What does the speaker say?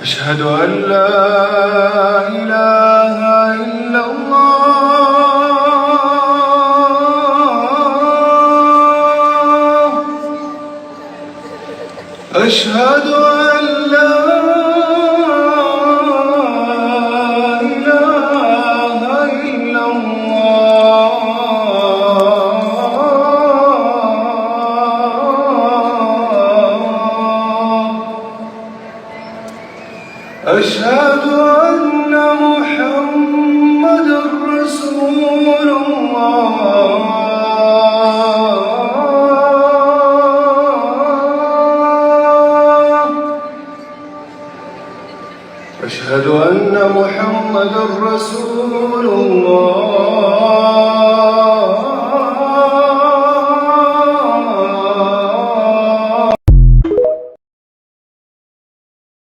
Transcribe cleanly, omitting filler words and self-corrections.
أشهد أن لا إله إلا الله. أشهد أن لا إله إلا الله. أشهد أن محمدًا رسول الله. أشهد أن محمدًا رسول الله.